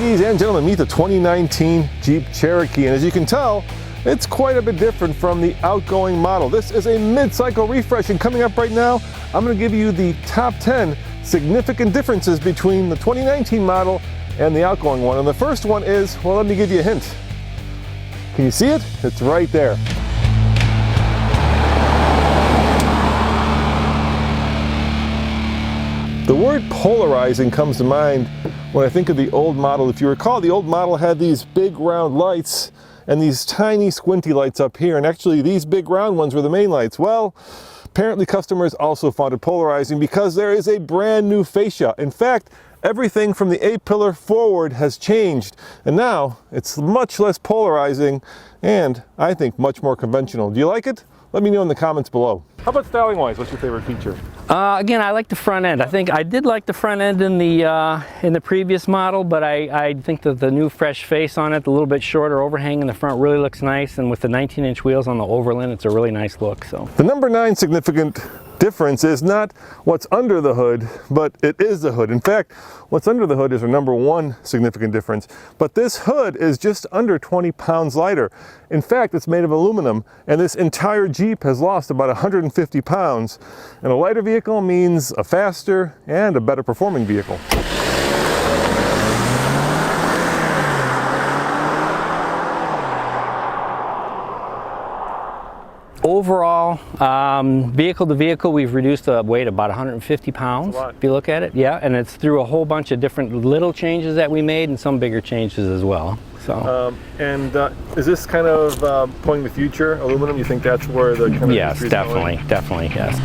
Ladies and gentlemen, meet the 2019 Jeep Cherokee, and as you can tell, it's quite a bit different from the outgoing model. This is a mid-cycle refresh, and coming up right now, I'm going to give you the top 10 significant differences between the 2019 model and the outgoing one. And the first one is, well, let me give you a hint. Can you see it? It's right there. The word polarizing comes to mind when I think of the old model. If you recall, the old model had these big round lights and these tiny squinty lights up here, and actually these big round ones were the main lights. Well, apparently customers also found it polarizing because there is a brand new fascia. In fact, everything from the A-pillar forward has changed, and now it's much less polarizing and I think much more conventional. Do you like it? Let me know in the comments below. How about styling wise? What's your favorite feature? Again, I like the front end. I think I did like the front end in the previous model, but I think that the new fresh face on it, the little bit shorter overhang in the front, really looks nice, and with the 19-inch wheels on the Overland, it's a really nice look. So the number 9 significant difference is not what's under the hood, but it is the hood. In fact, what's under the hood is our number 1 significant difference. But this hood is just under 20 pounds lighter. In fact, it's made of aluminum, and this entire Jeep has lost about 150 pounds. And a lighter vehicle means a faster and a better performing vehicle. overall, vehicle to vehicle, we've reduced the weight about 150 pounds, if you look at it. Yeah, and it's through a whole bunch of different little changes that we made and some bigger changes as well. So. Is this kind of pointing the future, aluminum? You think that's where the kind of yes, definitely, yes.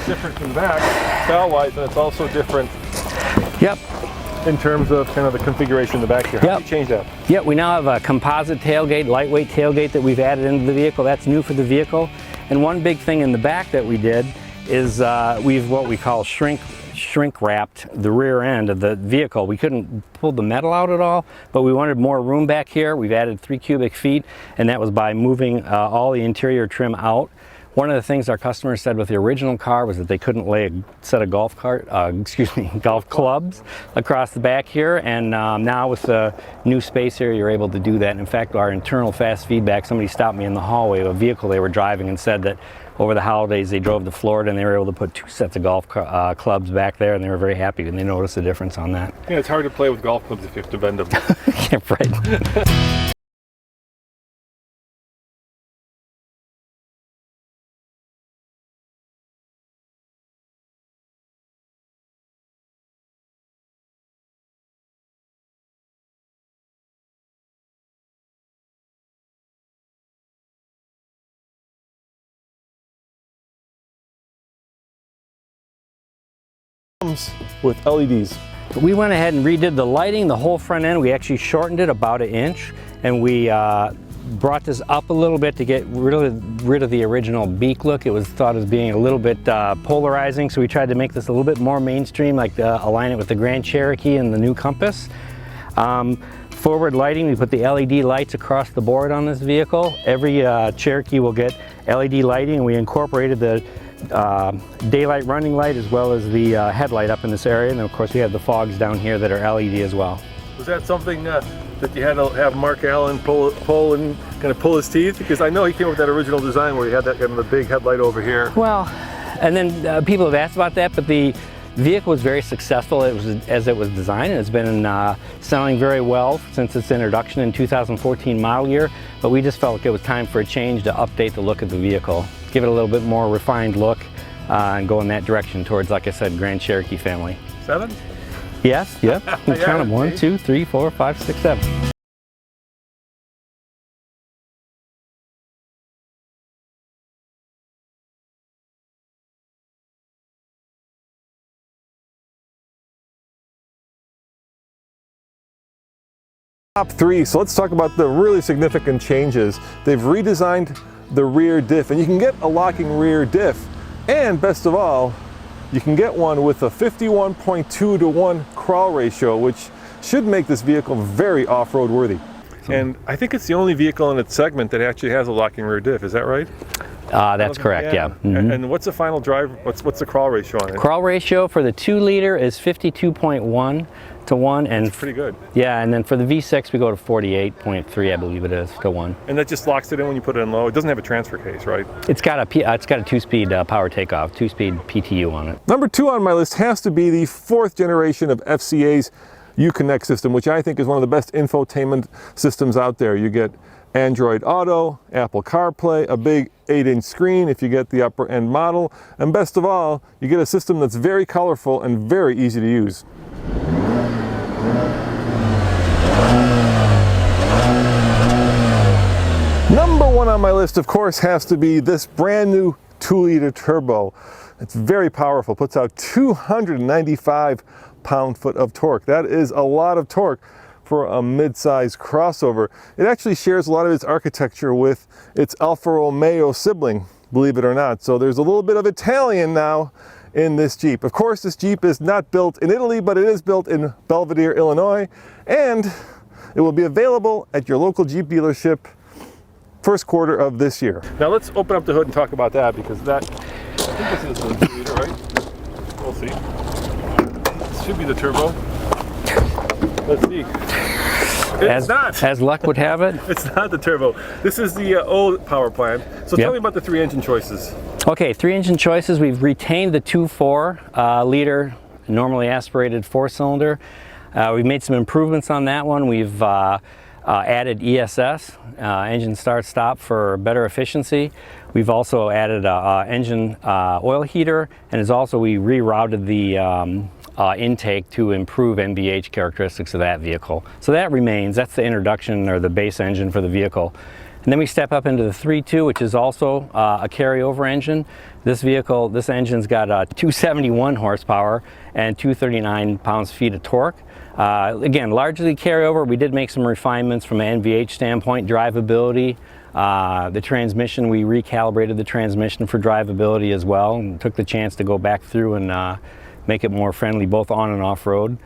Different from the back, style-wise, and it's also different. Yep. In terms of kind of the configuration in the back here. How do you change that? Yep, we now have a composite tailgate, lightweight tailgate that we've added into the vehicle. That's new for the vehicle. And one big thing in the back that we did is we've what we call shrink wrapped the rear end of the vehicle. We couldn't pull the metal out at all, but we wanted more room back here. We've added 3 cubic feet, and that was by moving all the interior trim out. One of the things our customers said with the original car was that they couldn't lay a set of golf clubs across the back here, and now with the new space here, you're able to do that. And in fact, our internal fast feedback, somebody stopped me in the hallway of a vehicle they were driving and said that over the holidays they drove to Florida and they were able to put 2 sets of golf clubs back there, and they were very happy and they noticed a difference on that. Yeah, it's hard to play with golf clubs if you have to bend them. Yeah, right. With LEDs. We went ahead and redid the lighting, the whole front end. We actually shortened it about 1 inch, and we brought this up a little bit to get rid of the original beak look. It was thought as being a little bit polarizing, so we tried to make this a little bit more mainstream, like align it with the Grand Cherokee and the new Compass. Forward lighting, we put the LED lights across the board on this vehicle. Every Cherokee will get LED lighting, and we incorporated the daylight running light as well as the headlight up in this area, and of course we have the fogs down here that are LED as well. Was that something that you had to have Mark Allen pull and Gonna pull his teeth? Because I know he came up with that original design where he had that kind of a big headlight over here. Well, and then people have asked about that, but the vehicle was very successful as it was designed, and it's been selling very well since its introduction in 2014 model year, but we just felt like it was time for a change to update the look of the vehicle, give it a little bit more refined look, and go in that direction towards, like I said, Grand Cherokee family. 7? Yes, yep. We'll count them. 1, 2, 3, 4, 5, 6, 7. Top 3, so let's talk about the really significant changes. They've redesigned the rear diff, and you can get a locking rear diff, and best of all, you can get one with a 51.2 to 1 crawl ratio, which should make this vehicle very off-road worthy. And I think it's the only vehicle in its segment that actually has a locking rear diff, is that right? That's correct, yeah. Mm-hmm. And what's the final drive, what's the crawl ratio on it? Crawl ratio for the 2-liter is 52.1 to 1. And that's pretty good. Yeah, and then for the V6 we go to 48.3, I believe it is, to 1. And that just locks it in when you put it in low. It doesn't have a transfer case, right? It's got a 2-speed power takeoff, 2-speed PTU on it. Number 2 on my list has to be the 4th generation of FCA's Uconnect system, which I think is one of the best infotainment systems out there. You get Android Auto, Apple CarPlay, a big 8-inch screen if you get the upper end model, and best of all, you get a system that's very colorful and very easy to use. Number 1 on my list, of course, has to be this brand new 2-liter turbo. It's very powerful, puts out 295 pound-foot of torque. That is a lot of torque for a mid-size crossover. It actually shares a lot of its architecture with its Alfa Romeo sibling, believe it or not. So there's a little bit of Italian now in this Jeep. Of course, this Jeep is not built in Italy, but it is built in Belvidere, Illinois, and it will be available at your local Jeep dealership first quarter of this year. Now let's open up the hood and talk about that, because that, I think this is the 2-liter, right? We'll see. This should be the turbo. Let's see. It's not. As luck would have it. It's not the turbo. This is the old power plant. So Yep. tell me about the 3 engine choices. Okay, 3 engine choices. We've retained the 2.4 liter normally aspirated 4-cylinder. We've made some improvements on that one. We've added ESS, engine start stop, for better efficiency. We've also added an engine oil heater, and we rerouted the intake to improve NVH characteristics of that vehicle. So that remains. That's the introduction or the base engine for the vehicle. And then we step up into the 3.2, which is also a carryover engine. This engine's got 271 horsepower and 239 pounds-feet of torque. Again, largely carryover. We did make some refinements from an NVH standpoint, drivability. The transmission, we recalibrated the transmission for drivability as well, and took the chance to go back through and make it more friendly both on and off-road.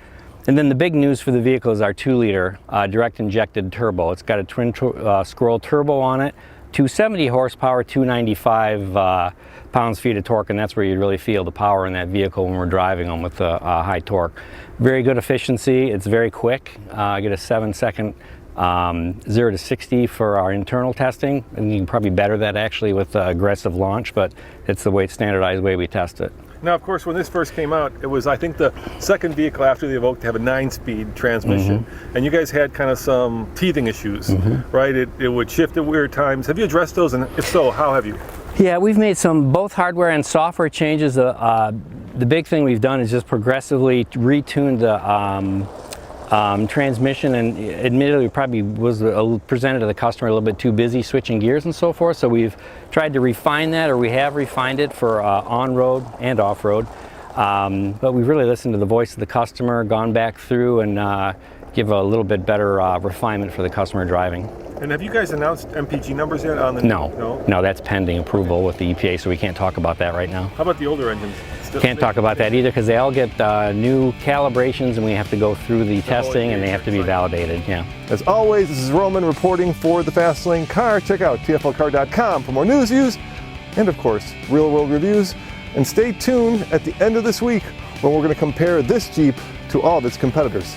And then the big news for the vehicle is our 2-liter direct injected turbo. It's got a twin scroll turbo on it, 270 horsepower, 295 pounds-feet of torque, and that's where you really feel the power in that vehicle when we're driving them with high torque. Very good efficiency. It's very quick. I get a 7-second 0 to 60 for our internal testing, and you can probably better that actually with aggressive launch, but it's the standardized way we test it. Now, of course, when this first came out, it was, I think, the second vehicle after the Evoque to have a 9-speed transmission. Mm-hmm. And you guys had kind of some teething issues, mm-hmm. right? It would shift at weird times. Have you addressed those? And if so, how have you? Yeah, we've made some both hardware and software changes. The big thing we've done is just progressively retuned the transmission, and admittedly probably was presented to the customer a little bit too busy switching gears and so forth, so we've tried to refine that, or we have refined it for on-road and off-road, but we've really listened to the voice of the customer, gone back through and give a little bit better refinement for the customer driving. And have you guys announced MPG numbers yet on the No, that's pending approval with the EPA, so we can't talk about that right now. How about the older engines? Can't talk about that either, because they all get new calibrations and we have to go through the testing and they have to be validated. Yeah. As always, this is Roman reporting for the Fast Lane Car. Check out tflcar.com for more news, views, and of course, real world reviews. And stay tuned at the end of this week when we're going to compare this Jeep to all of its competitors.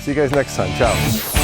See you guys next time. Ciao.